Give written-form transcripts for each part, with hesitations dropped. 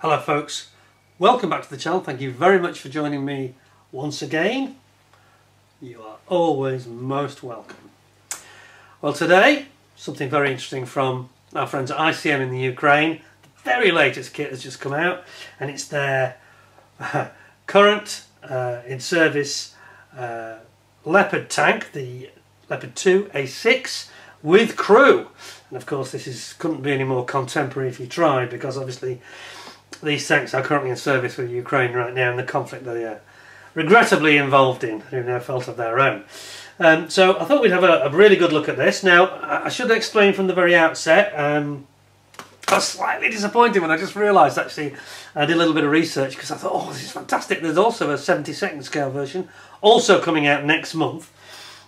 Hello folks, welcome back to the channel. Thank you very much for joining me once again. You are always most welcome. Well, today something very interesting from our friends at ICM in the Ukraine. The very latest kit has just come out and it's their current in service Leopard tank, the Leopard 2 A6 with crew. And of course this couldn't be any more contemporary if you tried, because obviously these tanks are currently in service with Ukraine right now in the conflict they are regrettably involved in through no fault of their own. So I thought we'd have a really good look at this. Now, I should explain from the very outset, I was slightly disappointed when I just realised, actually, I did a little bit of research because I thought, oh, this is fantastic. There's also a 72nd scale version also coming out next month.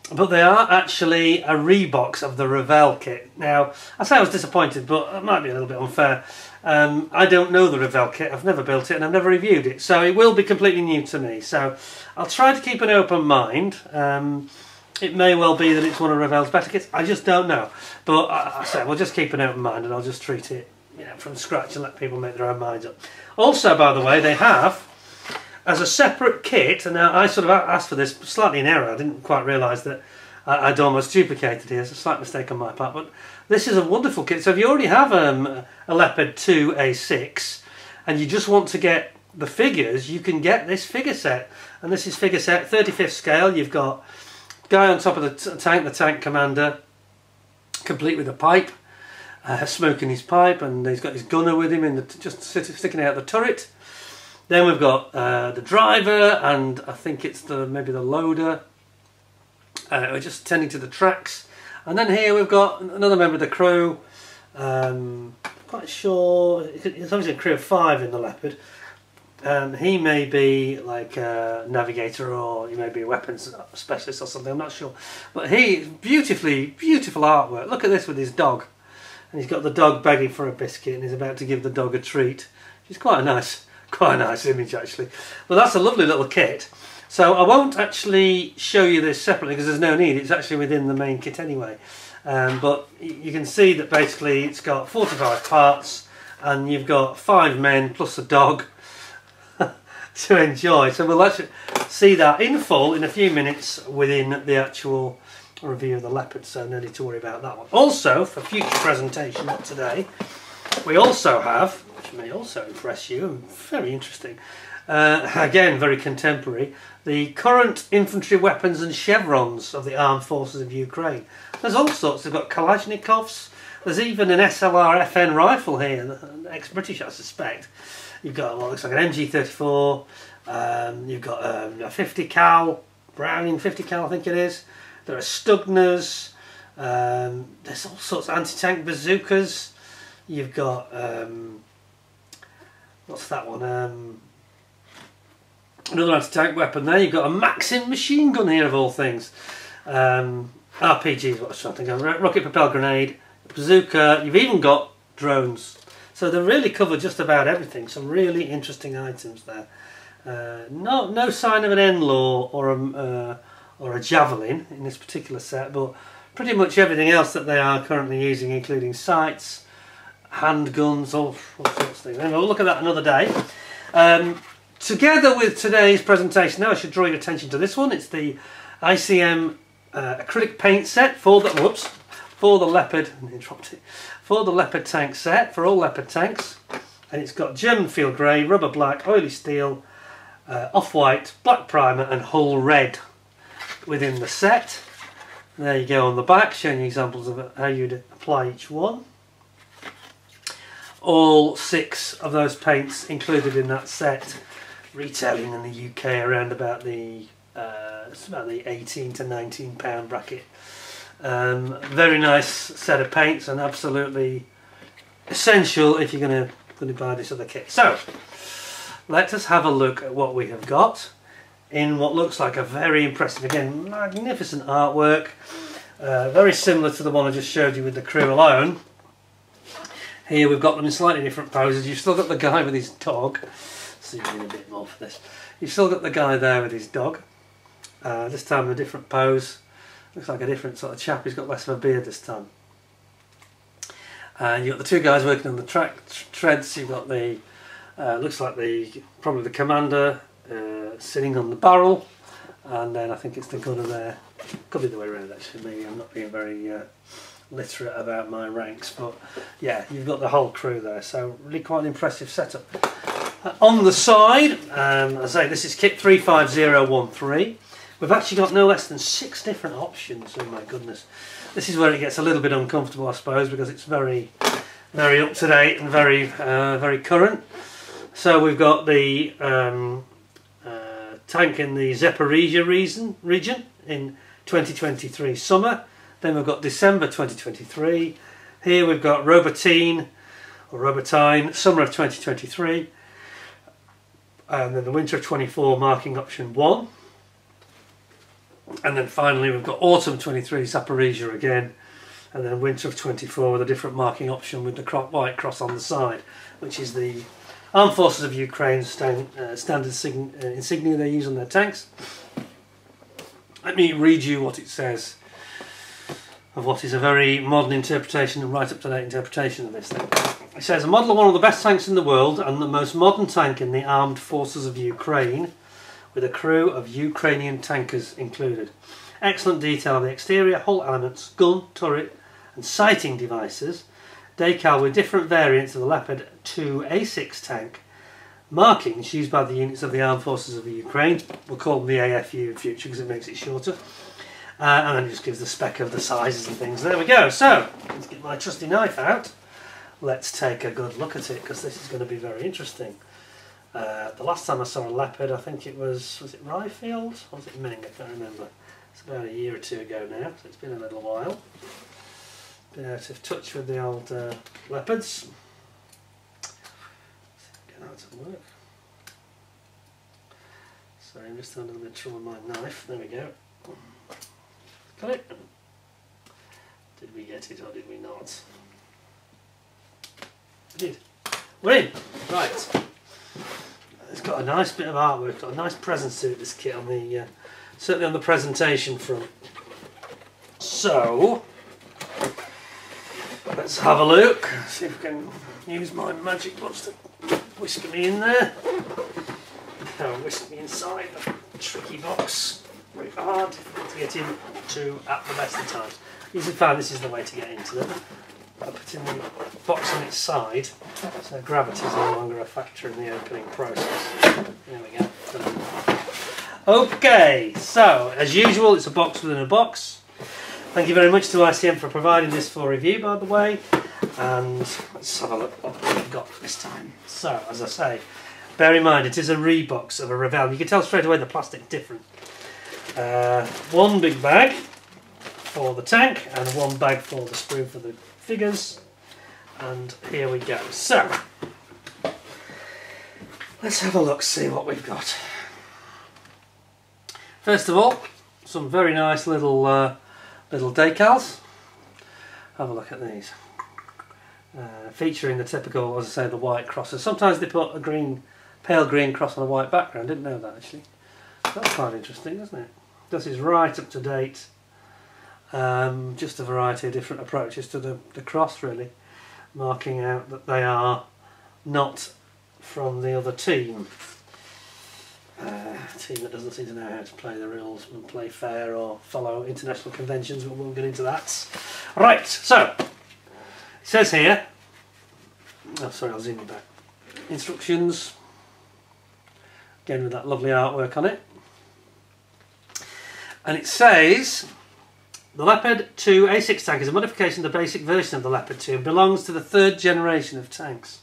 But they are actually a rebox of the Revell kit. Now, I say I was disappointed, but it might be a little bit unfair. I don't know the Revell kit, I've never built it and I've never reviewed it, so it will be completely new to me. So I'll try to keep an open mind. It may well be that it's one of Revell's better kits, I just don't know. But I say we'll just keep an open mind and I'll just treat it, you know, from scratch and let people make their own minds up. Also, by the way, they have, as a separate kit, and now I sort of asked for this slightly in error, I didn't quite realise that I'd almost duplicated here, it's a slight mistake on my part, but this is a wonderful kit. So if you already have a Leopard 2 A6 and you just want to get the figures, you can get this figure set. And this is figure set 35th scale. You've got guy on top of the tank commander, complete with a pipe, smoking his pipe, and he's got his gunner with him in just sticking out the turret. Then we've got the driver, and I think it's maybe the loader, just tending to the tracks. And then here we've got another member of the crew. Quite sure it's obviously a crew of 5 in the Leopard. He may be like a navigator, or he may be a weapons specialist or something, I'm not sure. But beautiful artwork. Look at this with his dog. And he's got the dog begging for a biscuit and he's about to give the dog a treat. It's quite a nice image actually. But that's a lovely little kit. So I won't actually show you this separately because there's no need, it's actually within the main kit anyway. But you can see that basically it's got 45 parts and you've got 5 men plus a dog to enjoy. So we'll actually see that in full in a few minutes within the actual review of the Leopard, so no need to worry about that one. Also, for future presentation today, we also have, which may also impress you and very interesting, again very contemporary, the current infantry weapons and chevrons of the armed forces of Ukraine. There's all sorts. They've got Kalashnikovs, there's even an SLR FN rifle here, ex-British I suspect. You've got what looks like an MG34, you've got a 50 cal, Browning 50 cal I think it is. There are Stugners, there's all sorts of anti-tank bazookas. You've got, what's that one, another anti-tank weapon there. You've got a Maxim machine gun here of all things. RPG is what I was trying to think of. Rocket propelled grenade, bazooka, you've even got drones. So they really cover just about everything. Some really interesting items there. No sign of an NLAW or a javelin in this particular set, but pretty much everything else that they are currently using, including sights, handguns, all sorts of things. Anyway, we'll look at that another day. Together with today's presentation, now I should draw your attention to this one. It's the ICM acrylic paint set for the Leopard. For the Leopard tank set for all Leopard tanks, and it's got German field grey, rubber black, oily steel, off-white, black primer, and hull red within the set. There you go on the back, showing you examples of how you'd apply each one. All 6 of those paints included in that set, retailing in the UK around about the it's about the 18 to 19 pound bracket. Very nice set of paints and absolutely essential if you're going to buy this other kit. So let us have a look at what we have got in what looks like a very impressive, again, magnificent artwork. Very similar to the one I just showed you with the crew alone. Here we've got them in slightly different poses. You've still got the guy with his dog. Zoom in a bit more for this. You've still got the guy there with his dog. This time in a different pose. Looks like a different sort of chap. He's got less of a beard this time. And you've got the 2 guys working on the treads. You've got the Looks like probably the commander sitting on the barrel, and then I think it's the gunner there. Could be the way around actually, maybe I'm not being very literate about my ranks, but yeah, you've got the whole crew there, so really quite an impressive setup. On the side, as I say, this is kit 35013. We've actually got no less than 6 different options. Oh my goodness. This is where it gets a little bit uncomfortable, I suppose, because it's very, very up to date and very, very current. So we've got the tank in the Zaporizhia region in 2023 summer. Then we've got December 2023. Here we've got Robertine summer of 2023. And then the winter of 24 marking option 1. And then finally we've got autumn 23 Zaporizhia again. And then winter of 24 with a different marking option with the white cross on the side, which is the Armed Forces of Ukraine's standard insignia they use on their tanks. Let me read you what it says of what is a very modern interpretation and right up to date interpretation of this thing. It says, a model of one of the best tanks in the world and the most modern tank in the Armed Forces of Ukraine, with a crew of Ukrainian tankers included. Excellent detail of the exterior, hull elements, gun, turret and sighting devices. Decal with different variants of the Leopard 2 A6 tank. Markings used by the units of the Armed Forces of the Ukraine. We'll call them the AFU in future because it makes it shorter. And then it just gives the spec of the sizes and things. There we go. So, let's get my trusty knife out. Let's take a good look at it because this is going to be very interesting. The last time I saw a Leopard, I think it was it Ryefield or was it Ming? I can't remember. It's about a year or two ago now, so it's been a little while. Been out of touch with the old Leopards. Get that to work. Sorry, I'm just having a bit of trouble with my knife. There we go. Got it? Did we get it or did we not? We did. We're in! Right. It's got a nice bit of artwork, got a nice presence to it, this kit, on the certainly on the presentation front. So, let's have a look, see if we can use my magic buttons to whisk me in there. Whisk me inside the tricky box. Very hard to get into at the best of times. Usually find this is the way to get into them. I put in the box on its side, so gravity is no longer a factor in the opening process. There we go. Okay, so as usual, it's a box within a box. Thank you very much to ICM for providing this for review, by the way. And let's have a look what we've got this time. So, as I say, bear in mind it is a rebox of a Revell. You can tell straight away the plastic's different. One big bag for the tank and one bag for the sprue for the figures, and here we go. So let's have a look, see what we've got. First of all, some very nice little little decals. Have a look at these, featuring the typical, as I say, the white crosses. Sometimes they put a green, pale green cross on a white background. Didn't know that actually. That's quite interesting, isn't it? This is right up to date. Just a variety of different approaches to the cross, really, marking out that they are not from the other team. Team that doesn't seem to know how to play the rules and play fair or follow international conventions, but we won't get into that. Right, so it says here, oh sorry, I'll zoom you back. Instructions, again with that lovely artwork on it. And it says, the Leopard 2 A6 tank is a modification of the basic version of the Leopard 2 and belongs to the 3rd generation of tanks.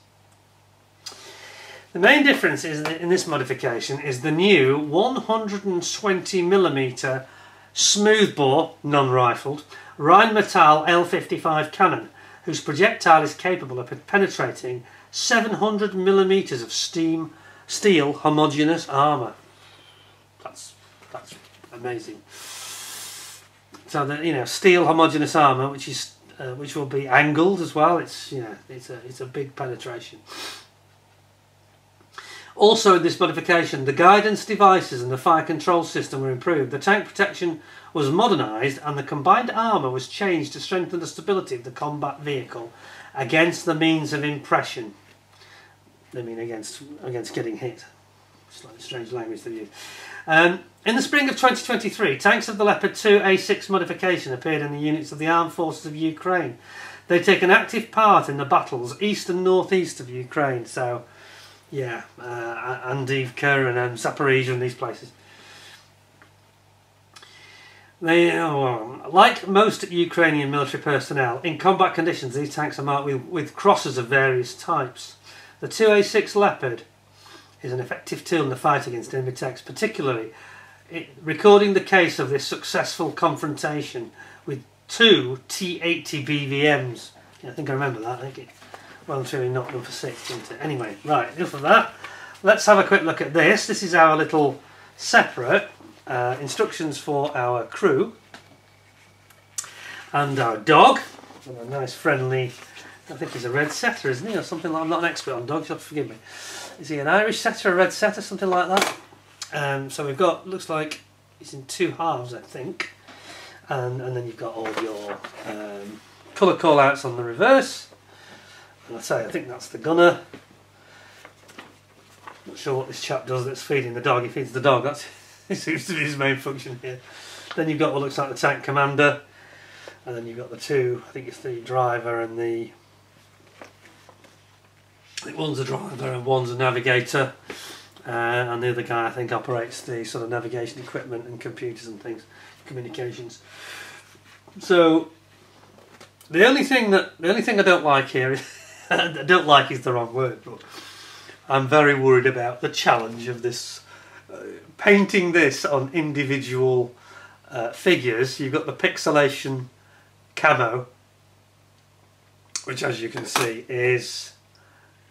The main difference in this modification is the new 120mm smoothbore, non-rifled, Rheinmetall L55 cannon, whose projectile is capable of penetrating 700mm of steel homogeneous armour. That's amazing. So the steel homogeneous armour, which will be angled as well. It's it's a big penetration. Also in this modification, the guidance devices and the fire control system were improved. The tank protection was modernised and the combined armour was changed to strengthen the stability of the combat vehicle against the means of impression. They mean against getting hit. Slightly strange language to use. In the spring of 2023, tanks of the Leopard 2 A6 modification appeared in the units of the Armed Forces of Ukraine. They take an active part in the battles east and northeast of Ukraine. So, yeah, Andivka and Zaporizhia and these places. They, like most Ukrainian military personnel, in combat conditions, these tanks are marked with crosses of various types. The 2A6 Leopard is an effective tool in the fight against enemy tanks, particularly recording the case of this successful confrontation with 2 T-80 BVMs. Yeah, I think I remember that. I think it well and truly knocked them for 6, didn't it? Anyway, right, enough of that. Let's have a quick look at this. This is our little separate instructions for our crew and our dog. A nice friendly, I think he's a red setter, isn't he, or something like. I'm not an expert on dogs, you'll have to forgive me. Is he an Irish setter, a red setter, something like that? So we've got, looks like it's in 2 halves, I think, and then you've got all your colour call outs on the reverse. And I think that's the gunner. Not sure what this chap does that's feeding the dog. He feeds the dog, that's it seems to be his main function here. Then you've got what looks like the tank commander, and then you've got the 2, I think it's the driver and the, I think one's a driver and one's a navigator, and the other guy I think operates the sort of navigation equipment and computers and things, communications. So the only thing I don't like here is I don't like is the wrong word, but I'm very worried about the challenge of this. Painting this on individual figures. You've got the pixelation camo, which, as you can see, is,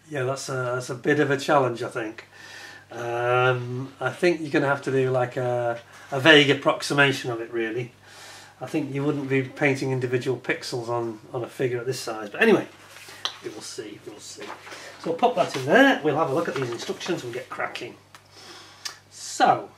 yeah, that's a bit of a challenge, I think. I think you're going to have to do like a vague approximation of it, really. I think you wouldn't be painting individual pixels on a figure at this size, but anyway, we will see. So we'll pop that in there. We'll have a look at these instructions. We'll get cracking. So,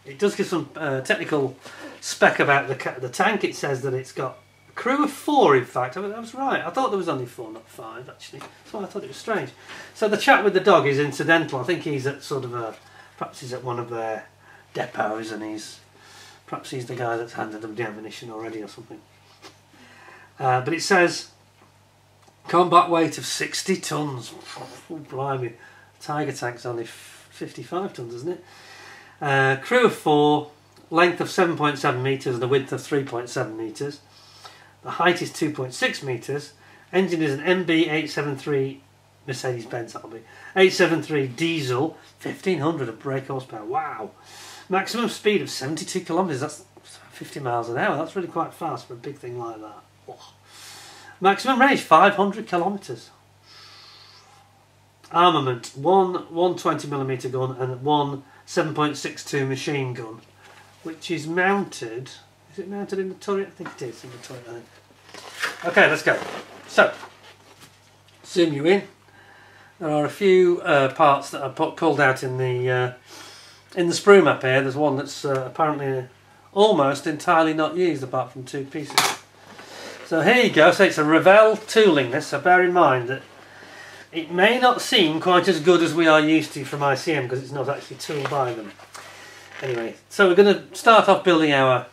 it does give some technical spec about the tank. It says that it's got a crew of 4, in fact. I was right. I thought there was only 4, not 5, actually. That's why I thought it was strange. So the chap with the dog is incidental. I think he's at sort of perhaps he's at one of their depots, and perhaps he's the guy that's handed them the ammunition already or something. But it says combat weight of 60 tons. Oh, blimey. Tiger tank's only 55 tons, isn't it? Crew of 4, length of 7.7 metres and a width of 3.7 metres. The height is 2.6 metres. Engine is an MB873 Mercedes-Benz, that'll be 873 diesel, 1500 of brake horsepower. Wow! Maximum speed of 72 kilometres. That's 50 miles an hour. That's really quite fast for a big thing like that. Oh. Maximum range 500 kilometres. Armament: one 20mm gun and one 7.62 machine gun, which is mounted. Is it mounted in the turret? I think it is in the turret, I think. Okay, let's go. So, zoom you in. There are a few parts that are called out in the sprue map here. There's one that's apparently almost entirely not used, apart from 2 pieces. So here you go. So it's a Revell tooling. This. So bear in mind that it may not seem quite as good as we are used to from ICM because it's not actually tooled by them. Anyway, so we're going to start off building our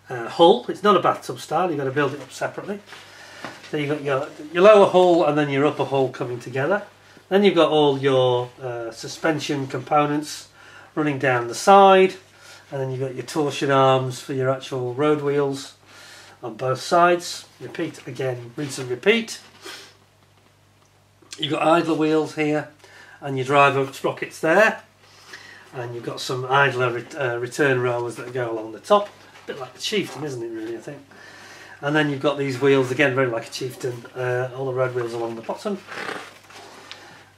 hull. It's not a bathtub style, you've got to build it up separately. So you've got your lower hull and then your upper hull coming together. Then you've got all your suspension components running down the side, and then you've got your torsion arms for your actual road wheels on both sides. Repeat again, rinse and repeat. You've got idler wheels here and your driver sprockets there, and you've got some idler return rowers that go along the top, a bit like the Chieftain, isn't it, really, I think. And then you've got these wheels again, very like a Chieftain, all the road wheels along the bottom.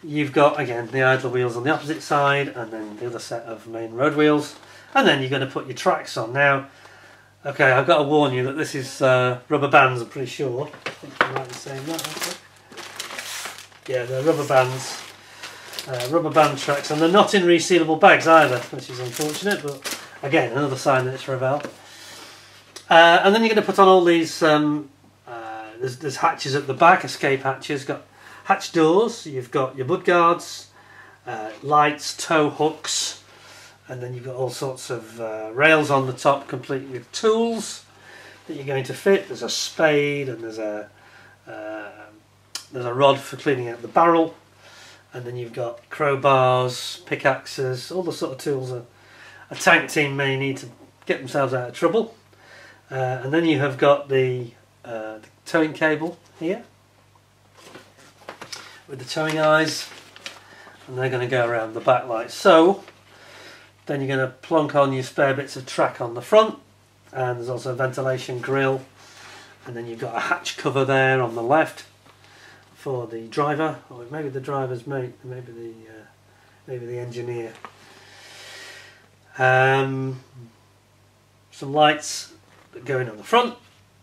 You've got again the idler wheels on the opposite side, and then the other set of main road wheels, and then you're going to put your tracks on. Now, okay, I've got to warn you that this is rubber bands, I'm pretty sure. I think I'm right in saying that, actually. Yeah, they're rubber bands, rubber band tracks, and they're not in resealable bags either, which is unfortunate, but again, another sign that it's Revell. And then you're going to put on all these, there's hatches at the back, escape hatches, got hatch doors, you've got your mud guards, lights, tow hooks, and then you've got all sorts of rails on the top complete with tools that you're going to fit. There's a spade and there's a rod for cleaning out the barrel, and then you've got crowbars, pickaxes, all the sort of tools a tank team may need to get themselves out of trouble. And then you have got the towing cable here with the towing eyes, and they're going to go around the back like so. Then you're going to plonk on your spare bits of track on the front, and there's also a ventilation grill, and then you've got a hatch cover there on the left for the driver, or maybe the driver's mate, maybe the engineer. Some lights that go in on the front,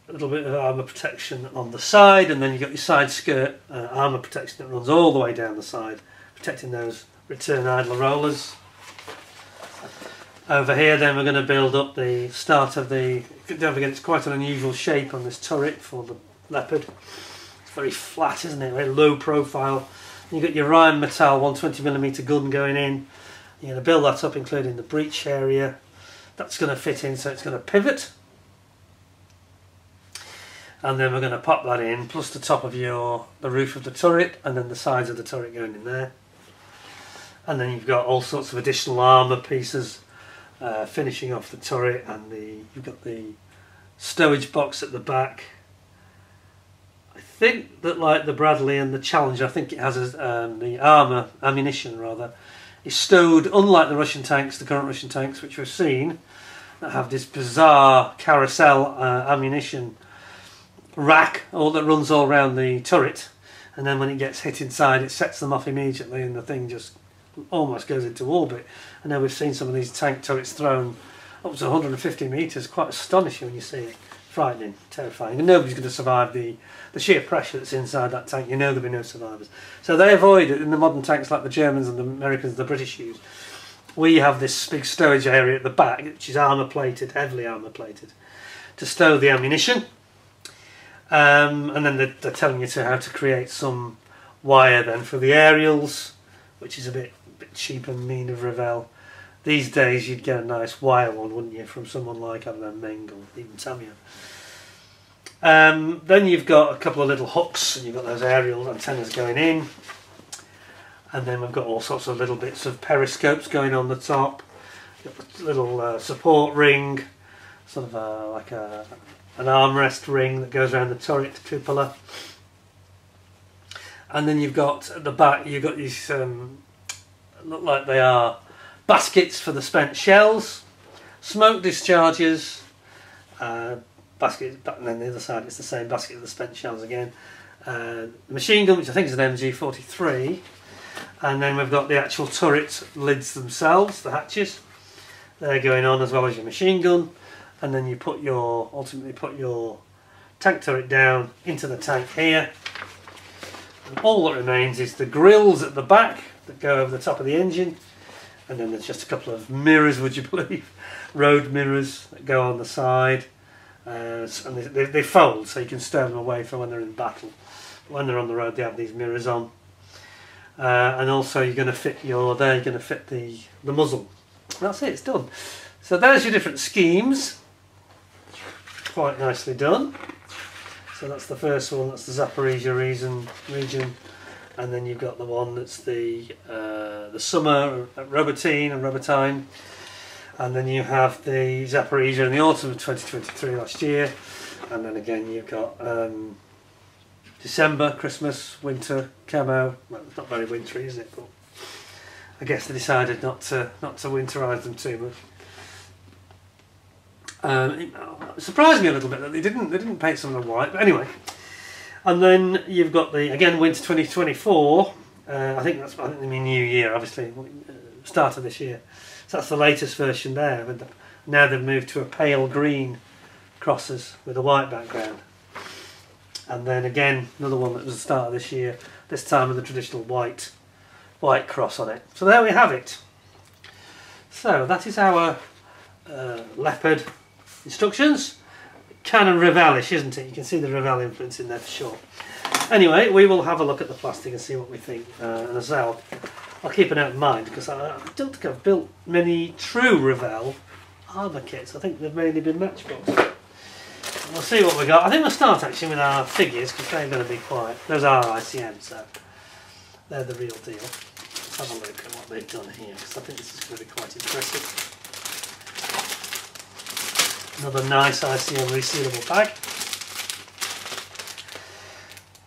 a little bit of armour protection on the side, and then you've got your side skirt armour protection that runs all the way down the side, protecting those return idler rollers. Over here then we're going to build up the start of the, don't forget it's quite an unusual shape on this turret for the Leopard. It's very flat, isn't it, very low profile. You've got your Rheinmetall 120mm gun going in. You're going to build that up including the breech area. That's going to fit in, so it's going to pivot. And then we're going to pop that in, plus the top of the roof of the turret, and then the sides of the turret going in there. And then you've got all sorts of additional armour pieces finishing off the turret, and you've got the stowage box at the back. I think that, like the Bradley and the Challenger, I think it has the ammunition rather, is stowed, unlike the Russian tanks, the current Russian tanks which we've seen, that have this bizarre carousel ammunition rack that runs all around the turret, and then when it gets hit inside it sets them off immediately and the thing just almost goes into orbit. And now we've seen some of these tank turrets thrown up to 150 metres, quite astonishing when you see it. Frightening, terrifying, and nobody's going to survive the sheer pressure that's inside that tank. You know there'll be no survivors. So they avoid it in the modern tanks like the Germans and the Americans and the British use. We have this big stowage area at the back which is armour plated, heavily armour plated, to stow the ammunition. And then they're telling you how to create some wire then for the aerials, which is a bit cheap and mean of Revell. These days you'd get a nice wire one, wouldn't you, from someone like, I don't know, Meng or even Tamiya. Then you've got a couple of little hooks, and you've got those aerial antennas going in. And then we've got all sorts of little bits of periscopes going on the top. You've got a little support ring, sort of like an armrest ring that goes around the turret cupola. And then you've got at the back, you've got these, look like they are baskets for the spent shells, smoke discharges, baskets, and then the other side it's the same basket of the spent shells again. The machine gun, which I think is an MG43, and then we've got the actual turret lids themselves, the hatches. They're going on as well as your machine gun, and then you ultimately put your tank turret down into the tank here. And all that remains is the grills at the back that go over the top of the engine. And then there's just a couple of mirrors, would you believe? Road mirrors that go on the side. And they fold, so you can stow them away for when they're in battle. But when they're on the road, they have these mirrors on. And also you're going to fit the muzzle. That's it, it's done. So there's your different schemes. Quite nicely done. So that's the first one, that's the Zaporizhia region. And then you've got the one that's the summer at Robertine, and then you have the Zaporizhia in the autumn of 2023 last year, and then again you've got December, Christmas, winter, camo. Well, it's not very wintry, is it? But I guess they decided not to winterise them too much. It surprised me a little bit that they didn't paint some of them white, but anyway. And then you've got the, again, winter 2024. I think they mean New Year, obviously, start of this year. So that's the latest version there. Now they've moved to a pale green crosses with a white background. And then again, another one that was the start of this year. This time with the traditional white cross on it. So there we have it. So that is our Leopard instructions. Canon Revell-ish, isn't it? You can see the Revell influence in there for sure. Anyway, we will have a look at the plastic and see what we think. And as well, I'll keep an open mind because I don't think I've built many true Revell armour kits. I think they've mainly been matchbox. We'll see what we got. I think we'll start actually with our figures because they're going to be quite. Those are ICM, so they're the real deal. Let's have a look at what they've done here because I think this is going to be quite impressive. Another nice ICM resealable bag.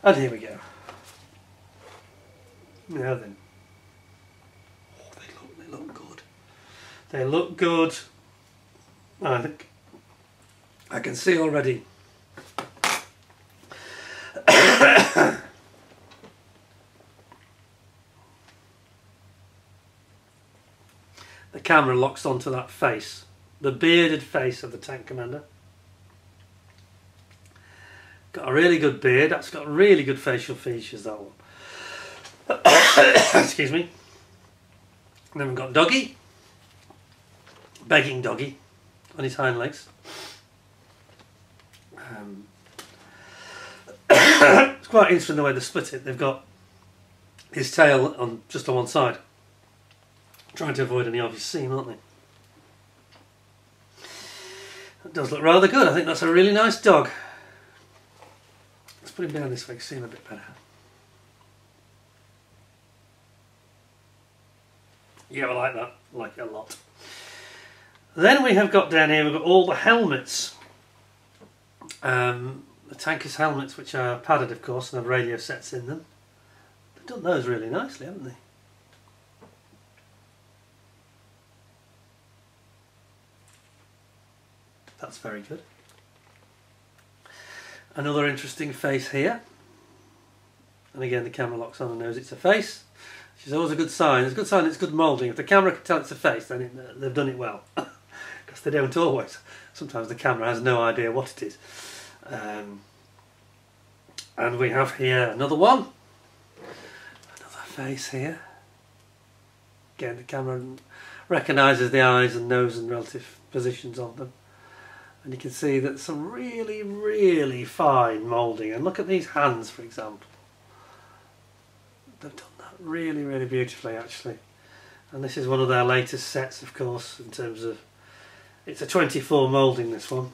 And here we go. Now then. Oh, they look good. They look good. I think I can see already. The camera locks onto that face. The bearded face of the tank commander. Got a really good beard. That's got really good facial features, that one. Excuse me. And then we've got Doggy. Begging Doggy on his hind legs. It's quite interesting the way they split it. They've got his tail on just on one side. Trying to avoid any obvious seam, aren't they? That does look rather good. I think that's a really nice dog. Let's put him down this way, see him a bit better. Yeah, I like that. I like it a lot. Then we have got down here, we've got all the helmets. The tankers' helmets, which are padded, of course, and have radio sets in them. They've done those really nicely, haven't they? That's very good. Another interesting face here. And again, the camera locks on and knows it's a face. Which is always a good sign. It's a good sign it's good moulding. If the camera can tell it's a face, then they've done it well. Because they don't always. Sometimes the camera has no idea what it is. And we have here another one. Another face here. Again, the camera recognises the eyes and nose and relative positions of them. And you can see that some really, really fine moulding. And look at these hands, for example. They've done that really, really beautifully, actually. And this is one of their latest sets, of course, in terms of... It's a 24 moulding, this one.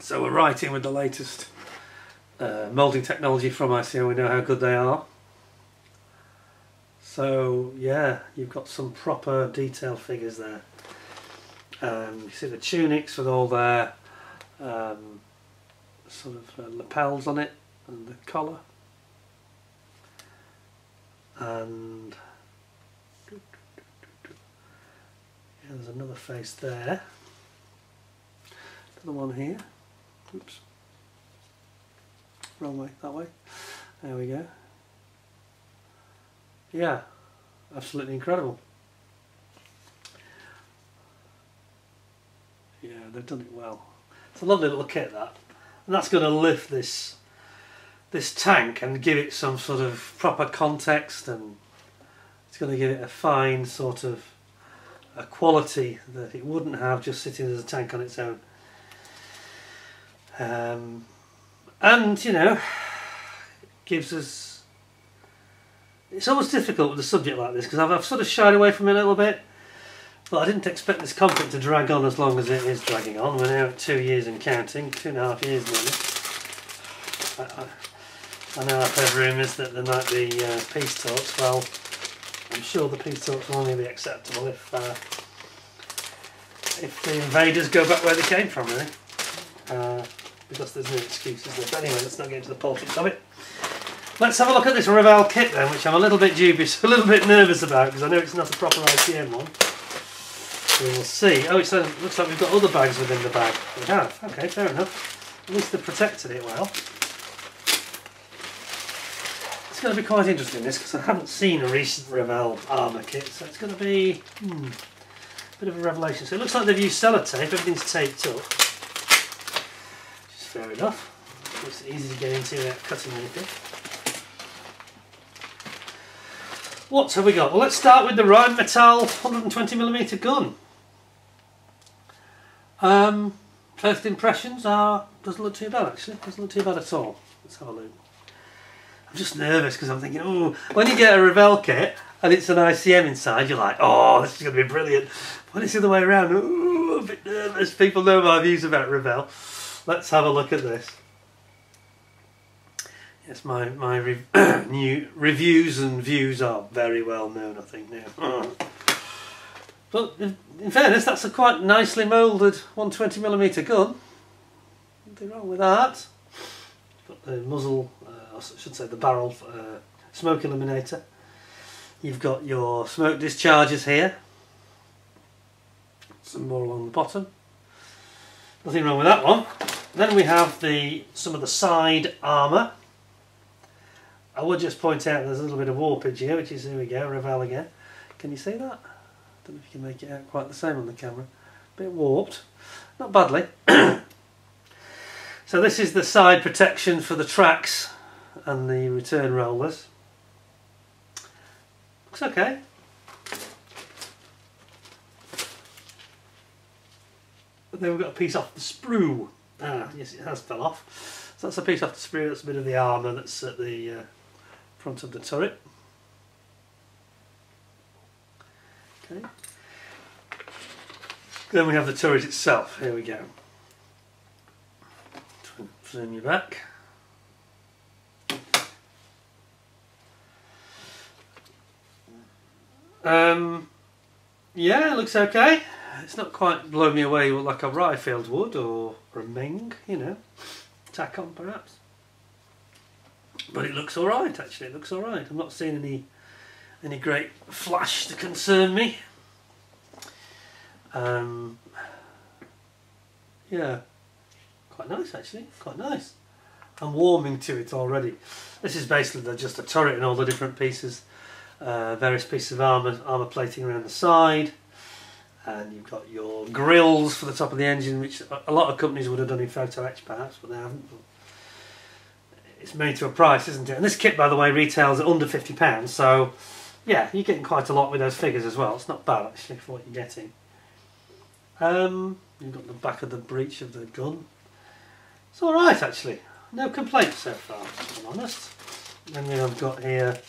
So we're right in with the latest moulding technology from ICM. We know how good they are. So, yeah, you've got some proper detail figures there. You see the tunics with all their sort of lapels on it and the collar, and yeah, there's another face there, another one here. Oops, wrong way, that way. There we go. Yeah, absolutely incredible. Yeah, they've done it well. It's a lovely little kit, that, and that's going to lift this tank and give it some sort of proper context, and it's going to give it a fine sort of a quality that it wouldn't have just sitting as a tank on its own. And you know, gives us. It's always difficult with a subject like this because I've sort of shied away from it a little bit. But I didn't expect this conflict to drag on as long as it is dragging on. We're now at 2 years and counting, 2.5 years nearly. I know I've heard rumours that there might be peace talks. Well, I'm sure the peace talks will only be acceptable if the invaders go back where they came from, really. Because there's no excuses there. But anyway, let's not get into the politics of it. Let's have a look at this Revell kit then, which I'm a little bit dubious, a little bit nervous about, because I know it's not a proper ICM one. We will see. Oh, it looks like we've got other bags within the bag. We have. Okay, fair enough. At least they've protected it well. It's going to be quite interesting, this, because I haven't seen a recent Revell armour kit, so it's going to be a bit of a revelation. So it looks like they've used sellotape. Everything's taped up, which is fair enough. It's easy to get into without cutting anything. What have we got? Well, let's start with the Rheinmetall 120mm gun. First impressions doesn't look too bad, actually. Doesn't look too bad at all. Let's have a look. I'm just nervous because I'm thinking, oh, when you get a Revell kit and it's an ICM inside, you're like, oh, this is going to be brilliant. When it's the other way around, ooh, a bit nervous. People know my views about Revell. Let's have a look at this. Yes, my new reviews and views are very well known, I think, now. But in fairness, that's a quite nicely moulded 120mm gun. Nothing wrong with that. Got the muzzle, I should say the barrel smoke eliminator. You've got your smoke discharges here. Some more along the bottom. Nothing wrong with that one. Then we have some of the side armour. I would just point out there's a little bit of warpage here, which is, here we go, Revell again. Can you see that? I don't know if you can make it out quite the same on the camera. A bit warped. Not badly. So this is the side protection for the tracks and the return rollers. Looks okay. But then we've got a piece off the sprue. Ah, yes, it has fell off. So that's a piece off the sprue. That's a bit of the armour that's at the front of the turret. Okay. Then we have the turret itself. Here we go. Zoom you back. Yeah, it looks okay. It's not quite blown me away like a Ryefield would, or a Ming, you know, tack on perhaps. But it looks alright, actually. It looks alright. I'm not seeing any great flash to concern me. Yeah, quite nice actually. Quite nice. I'm warming to it already. This is basically just a turret and all the different pieces, various pieces of armour plating around the side. And you've got your grills for the top of the engine, which a lot of companies would have done in Photo Etch perhaps, but they haven't. It's made to a price, isn't it? And this kit, by the way, retails at under £50, so yeah, you're getting quite a lot with those figures as well. It's not bad actually for what you're getting. You've got the back of the breech of the gun. It's alright actually. No complaints so far, if I'm honest. Then we have got here,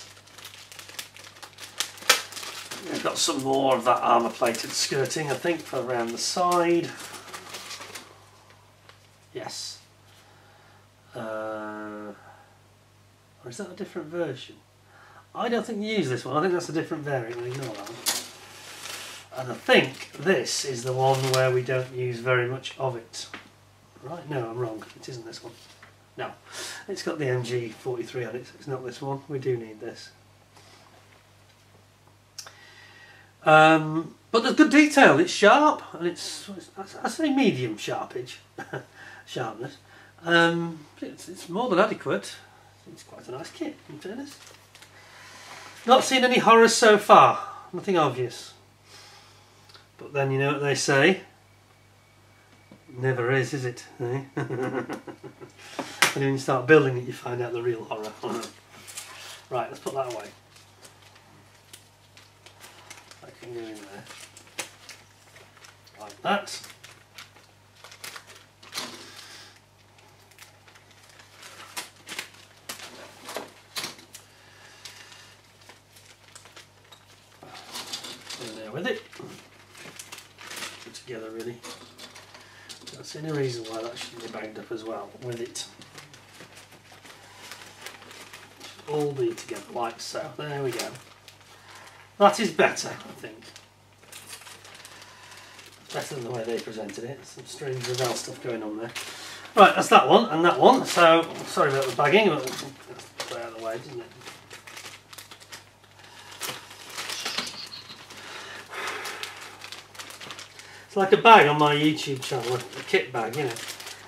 we've got some more of that armour plated skirting, I think, for around the side. Yes. Or is that a different version? I don't think you use this one. I think that's a different variant. Ignore that one. And I think this is the one where we don't use very much of it. Right? No, I'm wrong. It isn't this one. No. It's got the MG43 on it, so it's not this one. We do need this. But there's good detail. It's sharp, and I say medium sharpage, sharpness. It's more than adequate. It's quite a nice kit, in fairness. Not seen any horrors so far. Nothing obvious. But then you know what they say. Never is it? Eh? And when you start building it, you find out the real horror. Right, let's put that away. That can go in there. Like that. There with it. Put together really. Don't see any reason why that shouldn't be bagged up as well with it. Should all be together like so. There we go. That is better, I think. Better than the way they presented it. Some strange Revell stuff going on there. Right, that's that one and that one. So sorry about the bagging, but that's put out of the way, doesn't it? It's like a bag on my YouTube channel, a kit bag, you know.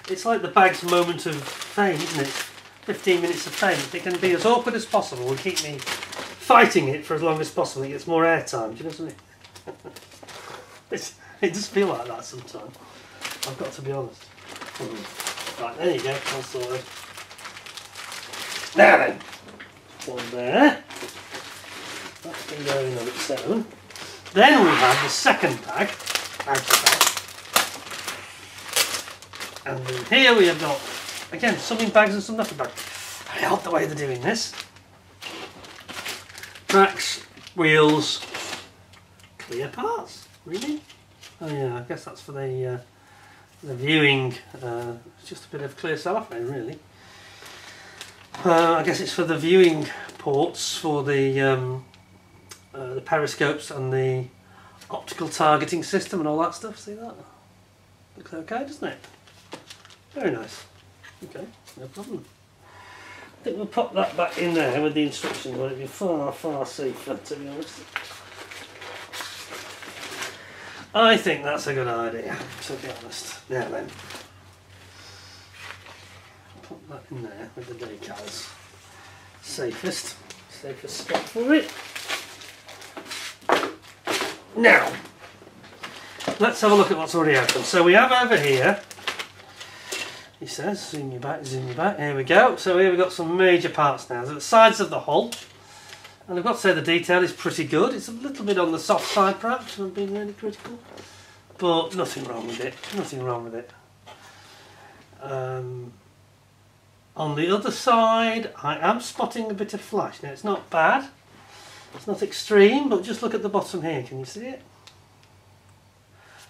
It's like the bag's moment of fame, isn't it? 15 minutes of fame. It can be as awkward as possible and keep me fighting it for as long as possible. It gets more airtime, do you know what I mean? It does feel like that sometimes. I've got to be honest. Right, there you go, all sorted. Now then, one there. That's been going on its own. Then we have the second bag. Out of that. And then here we have got, again, some in bags and some not in bags. very odd the way they're doing this. Tracks, wheels, clear parts, really? Oh yeah, I guess that's for the viewing. It's just a bit of clear cellophane, really. I guess it's for the viewing ports for the periscopes and the optical targeting system and all that stuff. See that? Looks okay, doesn't it? Very nice. Okay, no problem. I think we'll pop that back in there with the instructions. It'll be far, far safer, to be honest. I think that's a good idea, to be honest. Now then, put that in there with the decals. Safest spot for it. Now, let's have a look at what's already happened. So we have over here, he says, zoom you back, here we go. So here we've got some major parts now. So the sides of the hull, and I've got to say the detail is pretty good. It's a little bit on the soft side perhaps, I'm being really critical, but nothing wrong with it, nothing wrong with it. On the other side, I am spotting a bit of flash. Now it's not bad, it's not extreme, but just look at the bottom here, can you see it?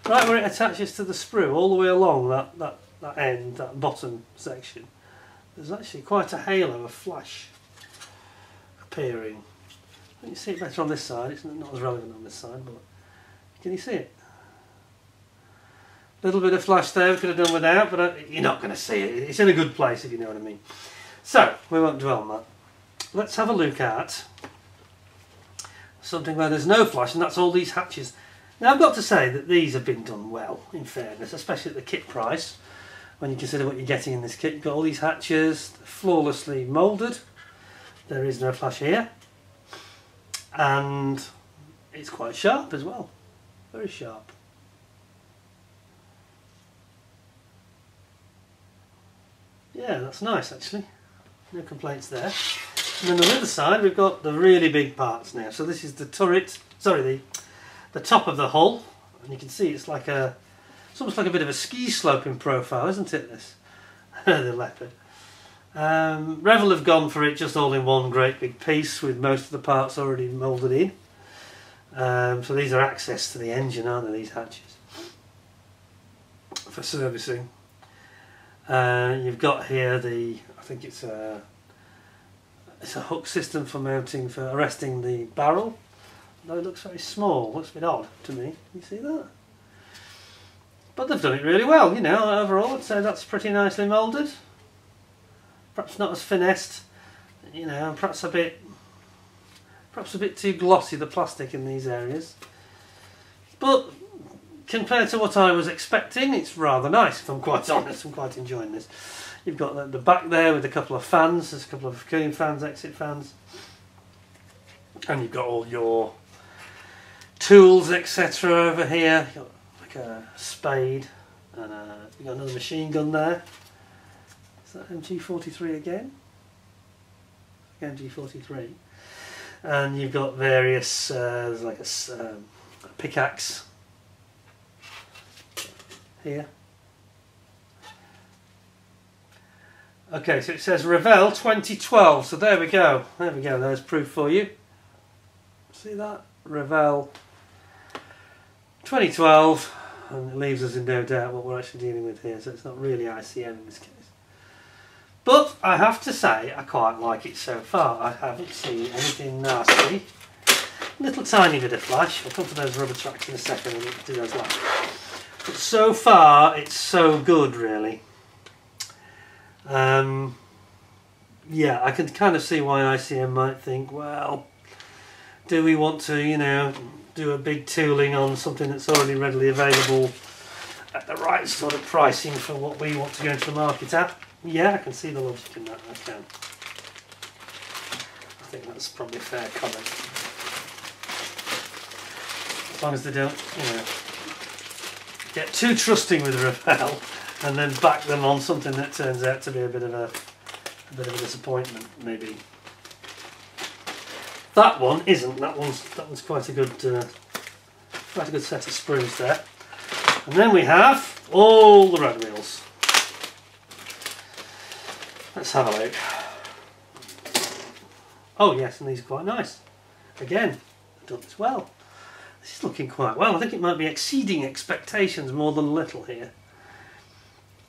Right where it attaches to the sprue, all the way along that end, that bottom section, there's actually quite a halo of flash appearing. You can see it better on this side, it's not as relevant on this side, but can you see it? A little bit of flash there we could have done without, but you're not going to see it. It's in a good place, if you know what I mean. So, we won't dwell on that. Let's have a look at something where there's no flash, and that's all these hatches. Now I've got to say that these have been done well, in fairness, especially at the kit price. When you consider what you're getting in this kit, you've got all these hatches flawlessly moulded. There is no flash here. And it's quite sharp as well. Very sharp. Yeah, that's nice actually. No complaints there. And then on the other side we've got the really big parts now. So this is the turret, sorry, the top of the hull, and you can see it's almost like a bit of a ski sloping profile, isn't it, this? The Leopard. Revell have gone for it just all in one great big piece with most of the parts already moulded in. So these are access to the engine, aren't they, these hatches, for servicing. You've got here I think it's a hook system for mounting, for arresting the barrel. Though it looks very small, looks a bit odd to me. You see that? But they've done it really well, you know, overall I'd say that's pretty nicely moulded. Perhaps not as finessed, you know, and perhaps a bit too glossy, the plastic in these areas. But compared to what I was expecting, it's rather nice, if I'm quite honest. I'm quite enjoying this. You've got the back there with a couple of fans, there's a couple of cooling fans, exit fans. And you've got all your tools, etc. over here. You've got like a spade, and you've got another machine gun there. Is that MG43 again? MG43. And you've got various, there's like a pickaxe here. Okay, so it says Revell 2012, so there we go, there's proof for you. See that? Revell 2012, and it leaves us in no doubt what we're actually dealing with here, so it's not really ICM in this case. But I have to say, I quite like it so far. I haven't seen anything nasty. Little tiny bit of flash. I'll come to those rubber tracks in a second and do those last. But so far, it's so good, really. Yeah, I can kind of see why ICM might think, well, do we want to, you know, do a big tooling on something that's already readily available at the right sort of pricing for what we want to go into the market at? Yeah, I can see the logic in that, I can. I think that's probably a fair comment. As long as they don't, you know, get too trusting with Revell and then back them on something that turns out to be a bit of a disappointment, maybe. That one isn't. That one's quite a good set of sprues there. And then we have all the road wheels. Let's have a look. Oh yes, and these are quite nice. Again, I've done this well. This is looking quite well. I think it might be exceeding expectations more than little here.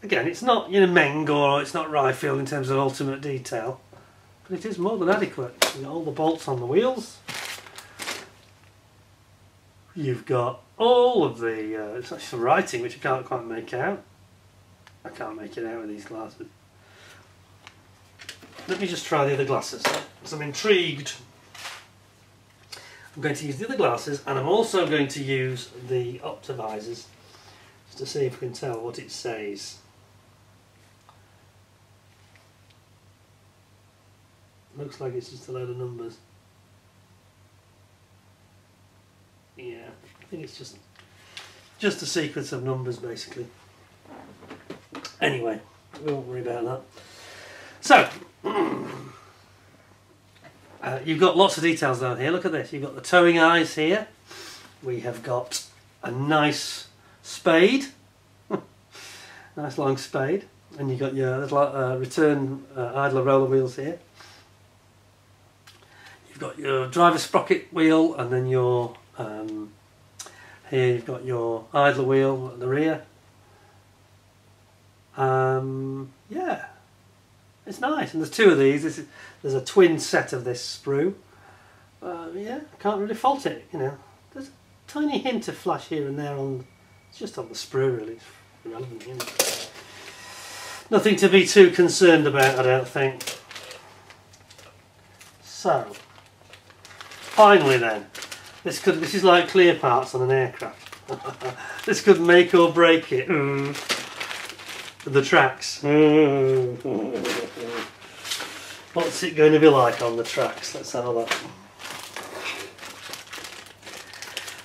Again, it's not, you know, Meng or it's not Ryefield in terms of ultimate detail, but it is more than adequate. You've got all the bolts on the wheels. You've got all of the, it's actually writing which I can't quite make out. I can't make it out with these glasses. Let me just try the other glasses, because I'm intrigued. I'm going to use the other glasses, and I'm also going to use the optivisors just to see if we can tell what it says. Looks like it's just a load of numbers. Yeah, I think it's just a sequence of numbers basically. Anyway, we won't worry about that. So, you've got lots of details down here. Look at this. You've got the towing eyes here. We have got a nice spade, nice long spade, and you've got your little return idler roller wheels here. You've got your driver sprocket wheel, and then your here you've got your idler wheel at the rear. Yeah, it's nice, and there's two of these. There's a twin set of this sprue. Yeah, I can't really fault it. You know, there's a tiny hint of flash here and there on. It's just on the sprue, really. It's irrelevant, you know. Nothing to be too concerned about, I don't think. So, finally then, this is like clear parts on an aircraft. This could make or break it. The tracks. What's it going to be like on the tracks? Let's have a look.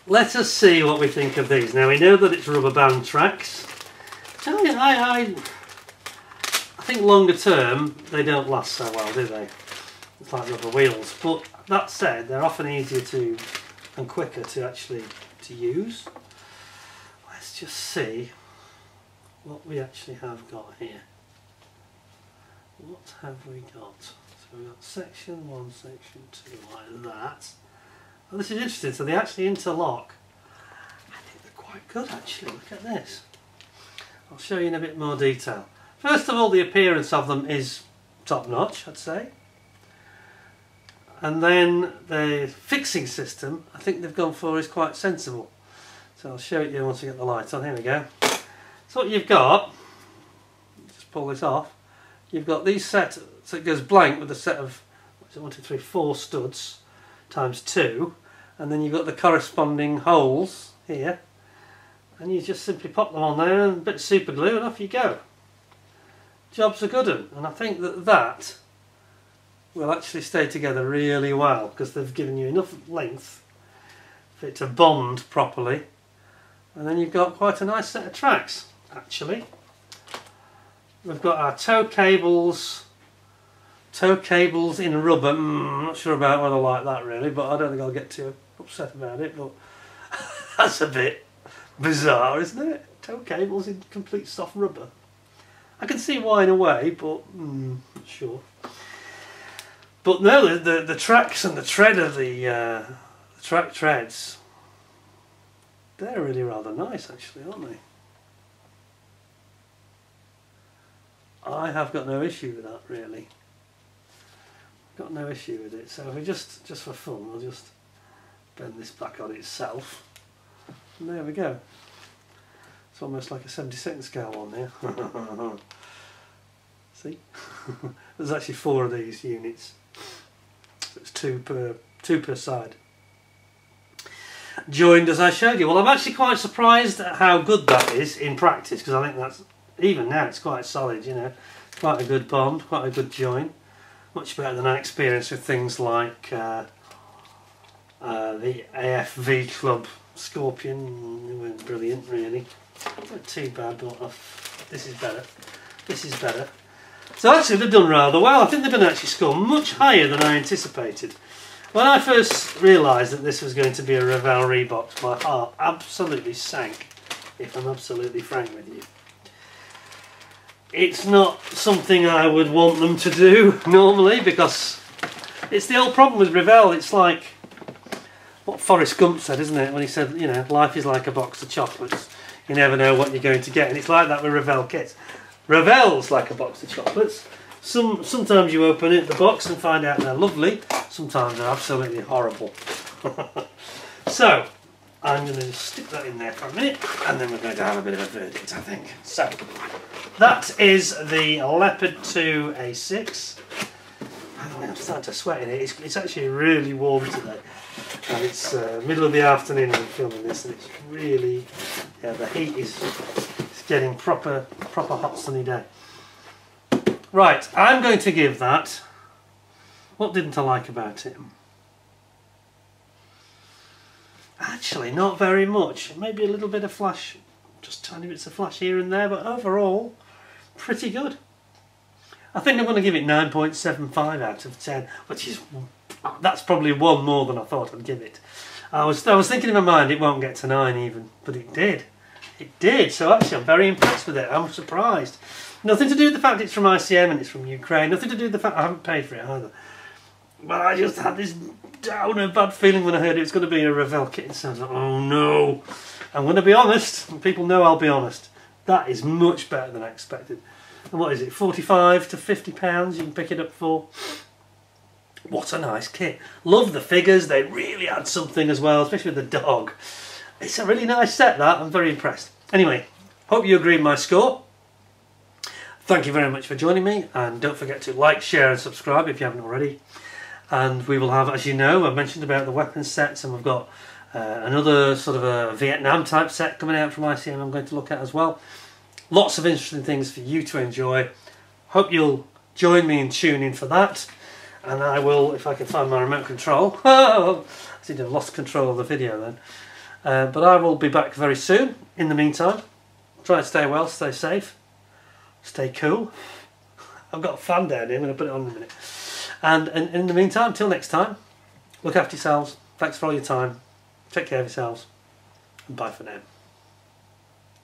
Let us see what we think of these. Now we know that it's rubber band tracks. I think longer term they don't last so well, do they? It's like rubber wheels. But that said, they're often easier to and quicker to actually use. Let's just see what we actually have got here. What have we got? So we've got section 1, section 2, like that. Well, this is interesting, so they actually interlock. I think they're quite good actually, look at this. I'll show you in a bit more detail. First of all, the appearance of them is top notch, I'd say. And then the fixing system, I think they've gone for is quite sensible. So I'll show it you once we get the light on. Here we go. So what you've got, just pull this off, you've got these set, so it goes blank with a set of 4 studs times 2, and then you've got the corresponding holes here, and you just simply pop them on there and a bit of super glue and off you go. Job's a good one, and I think that will actually stay together really well because they've given you enough length for it to bond properly, and then you've got quite a nice set of tracks actually. We've got our tow cables in rubber. I'm not sure about whether I like that really, but I don't think I'll get too upset about it, but that's a bit bizarre, isn't it? Tow cables in complete soft rubber. I can see why in a way, but not sure. But no, the tracks and the tread of the track treads, they're really rather nice actually, aren't they? I have got no issue with that really. Got no issue with it. So if we just for fun, we'll just bend this back on itself. And there we go. It's almost like a 72nd scale one here. See? There's actually 4 of these units. So it's 2 per side. Joined as I showed you. Well, I'm actually quite surprised at how good that is in practice, because I think that's, even now it's quite solid, you know. It's quite a good bond, quite a good join. Much better than I experienced with things like the AFV Club Scorpion. They weren't brilliant really. Not too bad, but this is better. This is better. So actually they've done rather well. I think they're going to actually score much higher than I anticipated. When I first realised that this was going to be a Revell Reebok, my heart absolutely sank, if I'm absolutely frank with you. It's not something I would want them to do normally, because It's the old problem with Revell. It's like what Forrest Gump said, isn't it? When he said, you know, life is like a box of chocolates. You never know what you're going to get. And it's like that with Revell kits. Revell's like a box of chocolates. Sometimes you open it, the box, and find out they're lovely. Sometimes they're absolutely horrible. So, I'm going to just stick that in there for a minute, and then we're going to have a bit of a verdict, I think. So, that is the Leopard 2 A6. I'm starting to sweat in it. It's actually really warm today. And it's middle of the afternoon when I'm filming this, and it's really, yeah, the heat is getting proper hot sunny day. Right, I'm going to give that, what didn't I like about it? Actually, not very much. Maybe a little bit of flash, just tiny bits of flash here and there, but overall, pretty good. I think I'm going to give it 9.75 out of 10, which is, that's probably one more than I thought I'd give it. I was thinking in my mind it won't get to 9 even, but it did. It did, so actually I'm very impressed with it. I'm surprised. Nothing to do with the fact it's from ICM and it's from Ukraine, nothing to do with the fact I haven't paid for it either. But I just had this downer bad feeling when I heard it was going to be a Revell kit, so I was like, oh no. I'm going to be honest, and people know I'll be honest. That is much better than I expected. And what is it, 45 to 50 pounds you can pick it up for? What a nice kit. Love the figures, they really add something as well, especially with the dog. It's a really nice set, that. I'm very impressed. Anyway, hope you agree with my score. Thank you very much for joining me, and don't forget to like, share and subscribe if you haven't already. And we will have, as you know, I've mentioned about the weapons sets, and we've got another sort of a Vietnam type set coming out from ICM I'm going to look at as well. Lots of interesting things for you to enjoy. Hope you'll join me and tune in for that. And I will, if I can find my remote control. I seem to have lost control of the video then. But I will be back very soon. In the meantime, try and stay well, stay safe, stay cool. I've got a fan down here, I'm going to put it on in a minute. And in the meantime, till next time, look after yourselves. Thanks for all your time. Take care of yourselves. And bye for now.